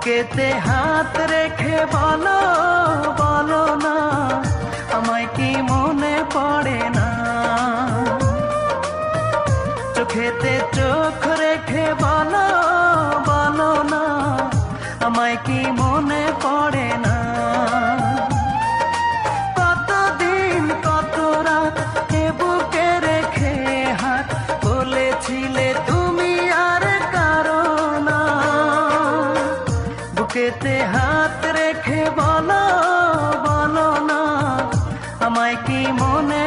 বুকেতে হাত রেখে বলো বলো না, আমায় কি মনে পড়ে না? চোখেতে চোখ রেখে বলো বলো না, আমায় কি মনে পড়ে না? কতদিন কত রাত এ বুকে রেখে হাত বলেছিলে তুমি আর কারো না। বুকেতে হাত রেখে বলো বলো না, আমায় কি মনে